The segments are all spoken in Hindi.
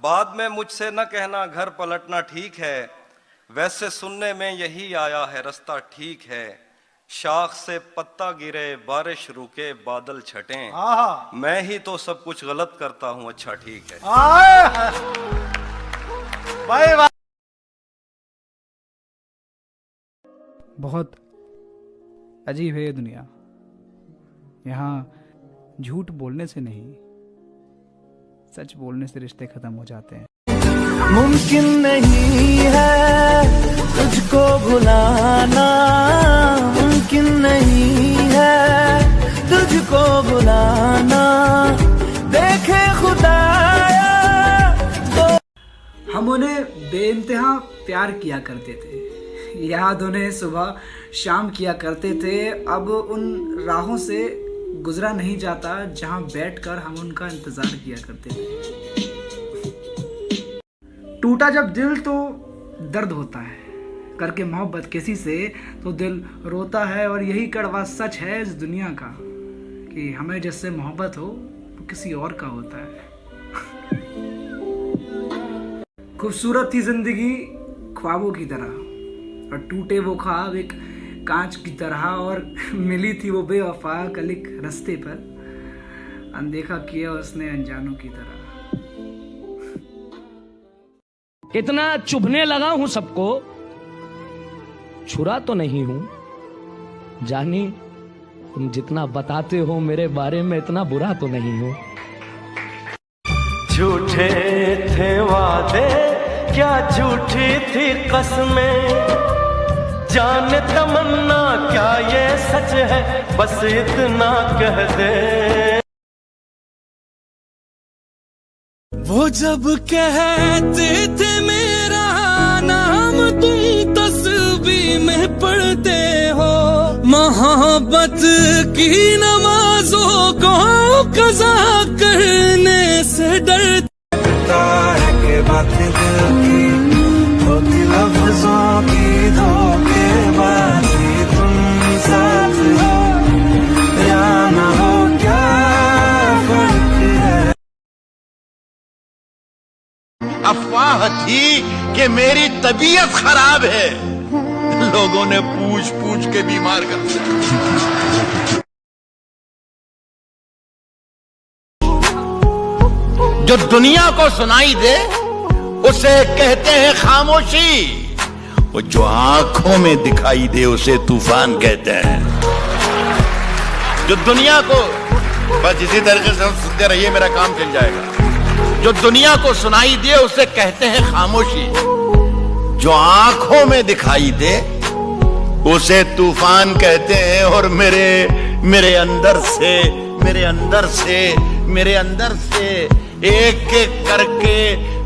बाद में मुझसे न कहना घर पलटना ठीक है, वैसे सुनने में यही आया है रास्ता ठीक है। शाख से पत्ता गिरे, बारिश रुके, बादल छटें, मैं ही तो सब कुछ गलत करता हूं, अच्छा ठीक है। बहुत अजीब है ये दुनिया। यहाँ झूठ बोलने से नहीं, सच बोलने से रिश्ते खत्म हो जाते हैं। मुमकिन नहीं है तुझको भुलाना, मुमकिन नहीं है तुझको भुलाना, देखे खुदाया तो। हम उन्हें बेइंतहा प्यार किया करते थे, याद उन्हें सुबह शाम किया करते थे। अब उन राहों से गुजरा नहीं जाता जहां बैठकर हम उनका इंतजार किया करते थे। टूटा जब दिल तो दर्द होता है, करके मोहब्बत किसी से तो दिल रोता है। और यही कड़वा सच है इस दुनिया का कि हमें जिससे मोहब्बत हो वो किसी और का होता है। खूबसूरत थी जिंदगी ख्वाबों की तरह, और टूटे वो ख्वाब एक कांच की तरह, और मिली थी वो बेवफा कल एक रास्ते पर, अनदेखा किया उसने अनजानों की तरह। इतना चुभने लगा हूं सबको, छुरा तो नहीं हूं, जानी तुम जितना बताते हो मेरे बारे में इतना बुरा तो नहीं हूं। झूठे थे वादे, क्या झूठी थी कसमें, जाने तमन्ना क्या ये सच है, बस इतना कह दे। वो जब कहते थे मेरा नाम तुम तस्बीह में पढ़ते हो, मोहब्बत की नमाजों को कज़ा करने से डरता है कि बातें दिल की होती लफ्ज़ों की धोखेबाजी, तुम साथ हो या ना हो क्या फर्क है। अफवाह थी कि मेरी तबीयत खराब है, लोगों ने पूछ पूछ के बीमार कर दिया। जो दुनिया को सुनाई दे उसे कहते हैं खामोशी, वो जो आंखों में दिखाई दे उसे तूफान कहते हैं। जो दुनिया को, बस इसी तरीके से सुनते रहिए मेरा काम चल जाएगा। जो दुनिया को सुनाई दे उसे कहते हैं खामोशी, जो आंखों में दिखाई दे उसे तूफान कहते हैं। और मेरे अंदर से एक एक करके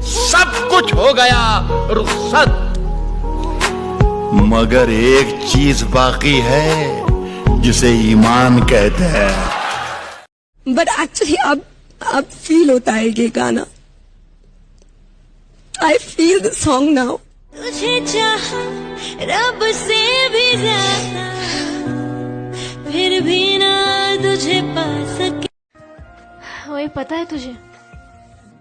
सब कुछ हो गया रुखसत, मगर एक चीज बाकी है जिसे ईमान कहते हैं। बट एक्चुअली अब फील होता है ये गाना। I feel the song now. तुझे चाहा रब से भी ज्यादा, फिर भी ना तुझे पा सके। वही पता है तुझे,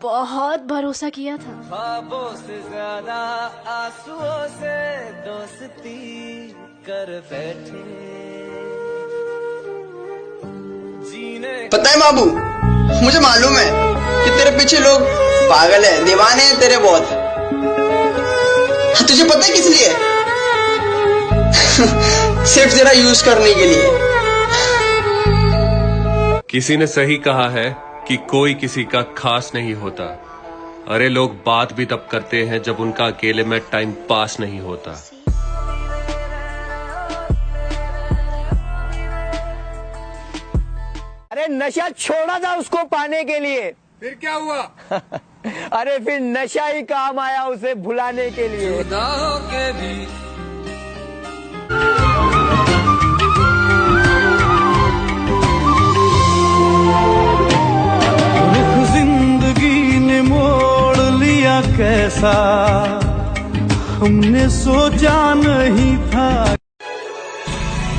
बहुत भरोसा किया था। ख्वाबों से ज्यादा आंसुओं से दोस्ती कर बैठे। पता है बाबू, मुझे मालूम है कि तेरे पीछे लोग पागल है, दीवाने हैं तेरे बहुत। तुझे पता है किस लिए? सिर्फ तेरा यूज करने के लिए। किसी ने सही कहा है कि कोई किसी का खास नहीं होता। अरे लोग बात भी तब करते हैं जब उनका अकेले में टाइम पास नहीं होता। अरे नशा छोड़ा था उसको पाने के लिए, फिर क्या हुआ? अरे फिर नशा ही काम आया उसे भुलाने के लिए। के भी रुख जिंदगी ने मोड़ लिया कैसा, हमने सोचा नहीं था।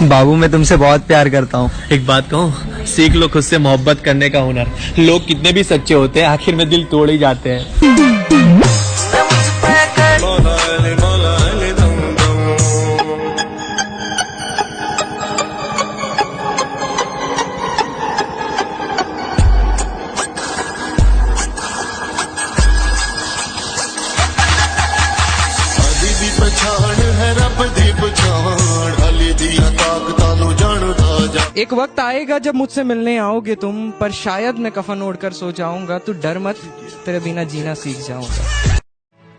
बाबू मैं तुमसे बहुत प्यार करता हूँ। एक बात कहूँ, सीख लो खुद से मोहब्बत करने का हुनर। लोग कितने भी सच्चे होते हैं, आखिर में दिल तोड़ ही जाते हैं। एक वक्त आएगा जब मुझसे मिलने आओगे तुम, पर शायद मैं कफन ओढ़कर सो जाऊंगा। तू डर मत, तेरे बिना जीना सीख जाऊंगा।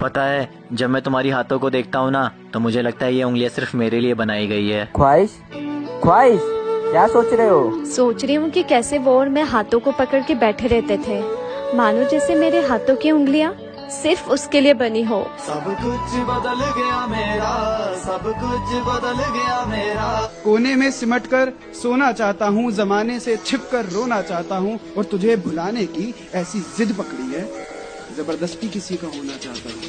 पता है, जब मैं तुम्हारी हाथों को देखता हूँ ना, तो मुझे लगता है ये उंगलियां सिर्फ मेरे लिए बनाई गई है। ख्वाहिश ख्वाहिश क्या सोच रहे हो? सोच रही हूँ कि कैसे वो और मैं हाथों को पकड़ के बैठे रहते थे, मानो जैसे मेरे हाथों की उंगलियाँ सिर्फ उसके लिए बनी हो। सब कुछ बदल गया मेरा, सब कुछ बदल गया मेरा। कोने में सिमट कर सोना चाहता हूँ, जमाने से छिप कर रोना चाहता हूँ, और तुझे भुलाने की ऐसी जिद पकड़ी है, जबरदस्ती किसी का होना चाहता हूँ।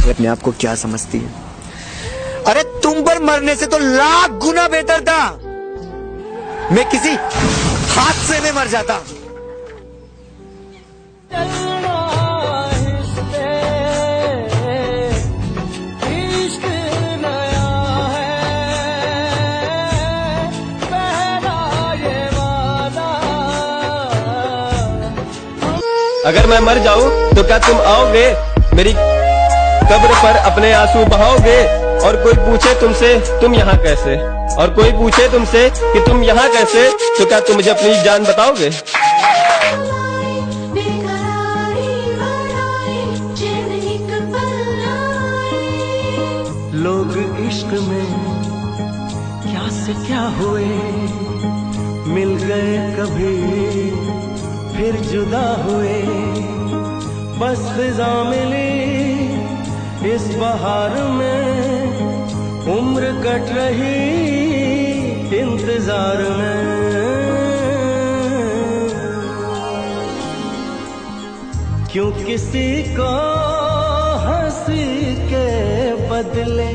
अपने आप को क्या समझती है? अरे तुम पर मरने से तो लाख गुना बेहतर था मैं किसी हादसे में मर जाता। अगर मैं मर जाऊं तो क्या तुम आओगे मेरी कब्र पर अपने आंसू बहाओगे? और कोई पूछे तुमसे तुम यहाँ कैसे, और कोई पूछे तुमसे कि तुम यहाँ कैसे, तो क्या तुम मुझे अपनी जान बताओगे? लोग इश्क में क्या से क्या हुए, मिल गए कभी फिर जुदा हुए। बस फिजा मिली इस बहार में, उम्र कट रही इंतजार में। क्यों किसी को हंसी के बदले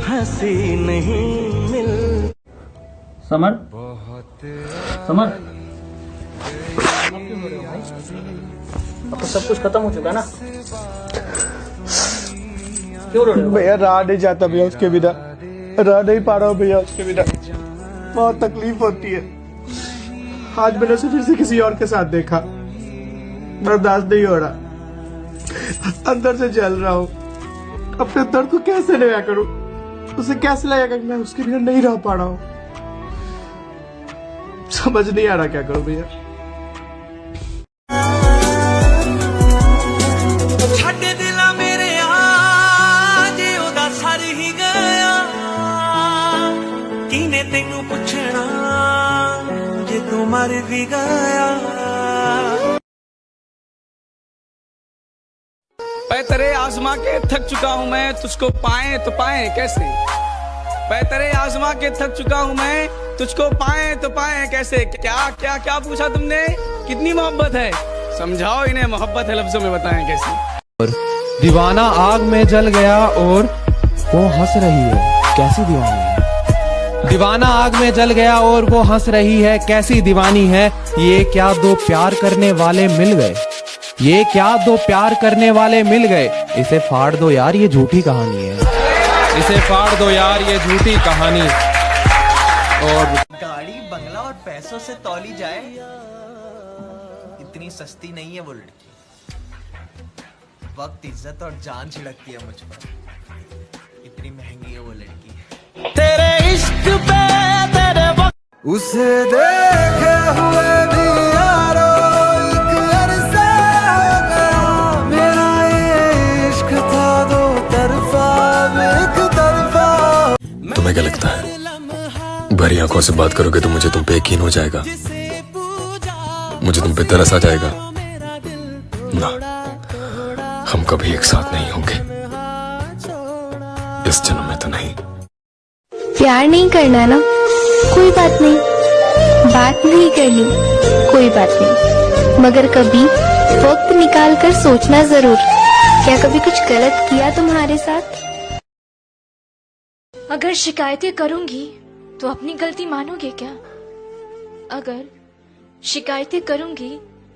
हंसी नहीं मिल। समर समर, अब तो सब कुछ खत्म हो चुका ना, क्यों रो रहे हो? भैया रहा नहीं जाता भैया उसके बिना, रह नहीं पा रहा हूँ भैया उसके बिना, बहुत तकलीफ होती है। आज मैंने उसे फिर से किसी और के साथ देखा, बर्दाश्त नहीं हो रहा, अंदर से जल रहा हूँ। अपने दर्द को कैसे नया करूँ, उसे कैसे लगेगा कि मैं उसके बिना नहीं रह पा रहा हूँ। समझ नहीं आ रहा क्या करूँ भैया। तेनू पुछना जे तू मर भी गया। पैतरे आजमा के थक चुका हूँ मैं, तुझको पाए तो पाए कैसे। पैतरे आजमा के थक चुका हूँ मैं, तुझको पाए तो पाए कैसे। क्या क्या क्या पूछा तुमने, कितनी मोहब्बत है, समझाओ इन्हें मोहब्बत है लफ्जों में बताएं कैसी। दीवाना आग में जल गया और वो हंस रही है, कैसी दीवानी है। दीवाना आग में जल गया और वो हंस रही है, कैसी दीवानी है। ये क्या दो प्यार करने वाले मिल गए, ये क्या दो प्यार करने वाले मिल गए। इसे फाड़ दो यार, ये झूठी कहानी है, इसे फाड़ दो यार, ये झूठी कहानी। और गाड़ी बंगला और पैसों से तौली जाए, इतनी सस्ती नहीं है वो लड़की। वक्त, इज्जत और जान छिड़कती है मुझ पर, इतनी महंगी है वो लड़की। तेरे इश्क पे तेरे वक्त उसे देखे हुए भी यारो एक अरसा हो गया। मेरा ये इश्क था दो तरफा, एक तरफा। तुम्हें क्या लगता है भरी आंखों से बात करोगे तो मुझे तुम पे यकीन हो जाएगा, मुझे तुम पे तरस आ जाएगा? ना, हम कभी एक साथ नहीं होंगे, इस जन्म में तो नहीं। प्यार नहीं करना ना, कोई बात नहीं, बात नहीं करनी कोई बात नहीं, मगर कभी वक्त निकाल कर सोचना जरूर, क्या कभी कुछ गलत किया तुम्हारे साथ। अगर शिकायतें करूंगी तो अपनी गलती मानोगे क्या? अगर शिकायतें करूंगी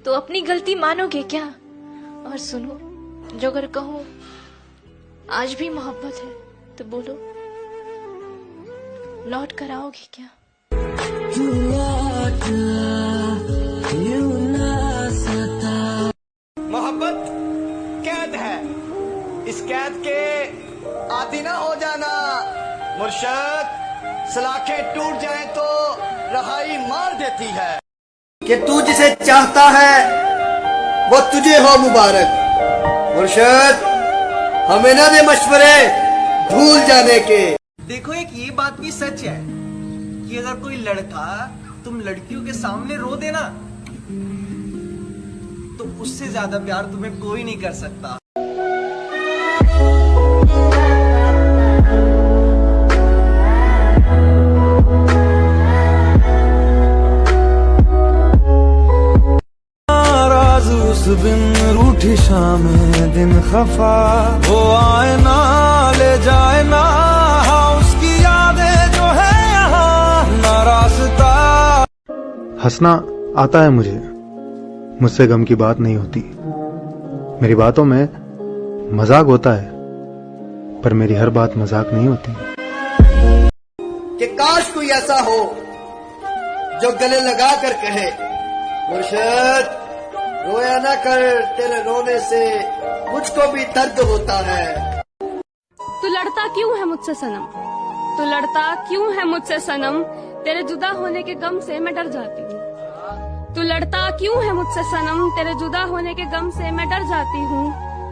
तो अपनी गलती मानोगे क्या? और सुनो, जो अगर कहूं आज भी मोहब्बत है तो बोलो, लौट कर आओगे क्या? मोहब्बत कैद है, इस कैद के आदी ना हो जाना मुर्शद। सलाखें टूट जाएं तो रहाई मार देती है। कि तू जिसे चाहता है वो तुझे हो मुबारक मुर्शद। हमें ना दे मशवरे भूल जाने के। देखो एक ये बात भी सच है कि अगर कोई लड़का तुम लड़कियों के सामने रो देना तो उससे ज्यादा प्यार तुम्हें कोई नहीं कर सकता। उस बिन रूठी शाम दिन खफा, वो आए ना ले जाए ना उसकी यादें जो है यहाँ ना रास्ता। हंसना आता है मुझे, मुझसे गम की बात नहीं होती। मेरी बातों में मजाक होता है, पर मेरी हर बात मजाक नहीं होती। कि काश कोई ऐसा हो जो गले लगा कर कहे, मुर्शद रोया ना कर, तेरे रोने से मुझको भी दर्द होता है। तू लड़ता क्यों है मुझसे सनम, तू लड़ता क्यों है मुझसे सनम, तेरे जुदा होने के गम से मैं डर जाती हूँ। तू लड़ता क्यों है मुझसे सनम, तेरे जुदा होने के गम से मैं डर जाती हूँ।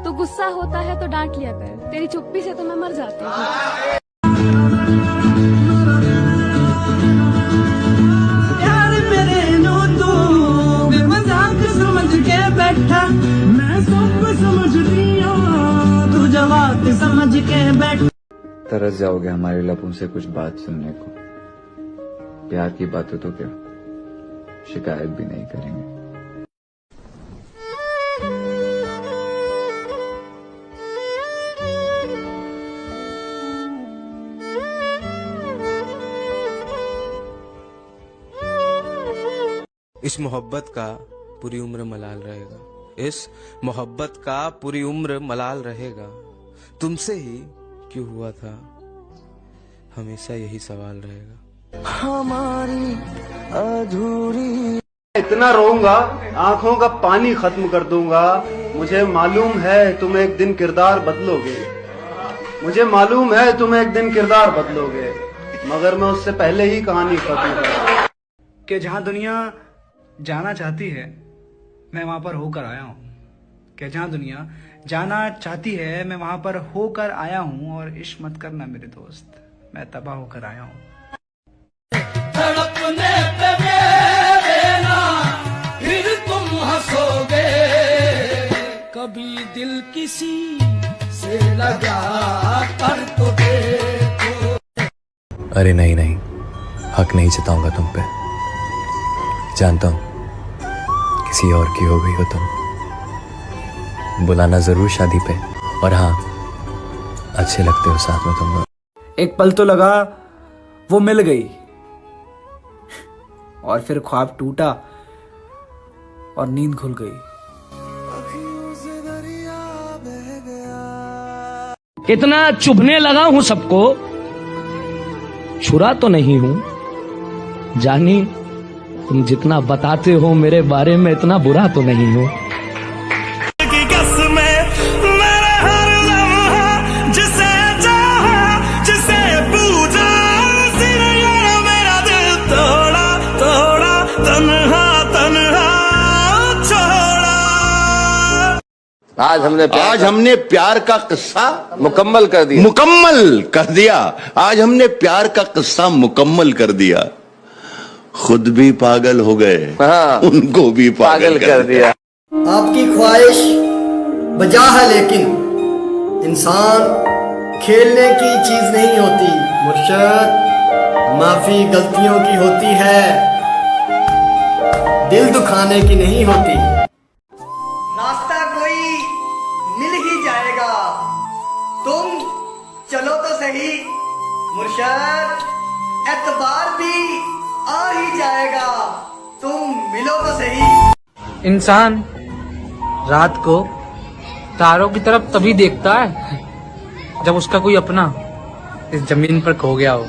तू गुस्सा होता है तो डांट लिया कर, तेरी चुप्पी से तो मैं मर जाती हूँ। बैठा मैं सब समझती हूँ, तू जवाब समझ के बैठ। तरस जाओगे हमारे लबों से कुछ बात सुनने को। प्यार की बातें तो क्या शिकायत भी नहीं करेंगे। इस मोहब्बत का पूरी उम्र मलाल रहेगा, इस मोहब्बत का पूरी उम्र मलाल रहेगा। तुमसे ही क्यों हुआ था, हमेशा यही सवाल रहेगा। हमारी अधूरी इतना रोऊंगा आंखों का पानी खत्म कर दूंगा। मुझे मालूम है तुम एक दिन किरदार बदलोगे, मुझे मालूम है तुम एक दिन किरदार बदलोगे, मगर मैं उससे पहले ही कहानी खत्म करूंगा। कि जहाँ दुनिया जाना चाहती है मैं वहां पर होकर आया हूँ, कि जहाँ दुनिया जाना चाहती है मैं वहां पर होकर आया हूँ। और इश्क मत करना मेरे दोस्त, मैं तबाह होकर आया हूँ। तड़पने पे मेरे ना फिर तुम हंसोगे, कभी दिल किसी से लगा कर तो देखो। अरे नहीं नहीं, हक नहीं जताऊंगा तुम पे। जानता हूं किसी और की हो गई हो तुम, बुलाना जरूर शादी पे। और हाँ, अच्छे लगते हो साथ में तुम लोग। एक पल तो लगा वो मिल गई, और फिर ख्वाब टूटा और नींद खुल गई। इतना चुभने लगा हूं सबको, छुरा तो नहीं हूं। जानी तुम जितना बताते हो मेरे बारे में इतना बुरा तो नहीं हूं। जिसे चाहा जिसे पूजा, मेरा दिल तोड़ा तोड़ा तन्हा तन्हा छोड़ा। आज हमने प्यार का किस्सा मुकम्मल कर दिया। आज हमने प्यार का किस्सा मुकम्मल कर दिया। खुद भी पागल हो गए, उनको भी पागल कर दिया। आपकी ख्वाहिश बजा है लेकिन इंसान खेलने की चीज नहीं होती मुर्शद। माफी गलतियों की होती है, दिल दुखाने की नहीं होती। रास्ता कोई मिल ही जाएगा, तुम चलो तो सही मुर्शद। एतबार भी आ ही जाएगा। तुम मिलो तो सही। इंसान रात को तारों की तरफ तभी देखता है जब उसका कोई अपना इस जमीन पर खो गया हो।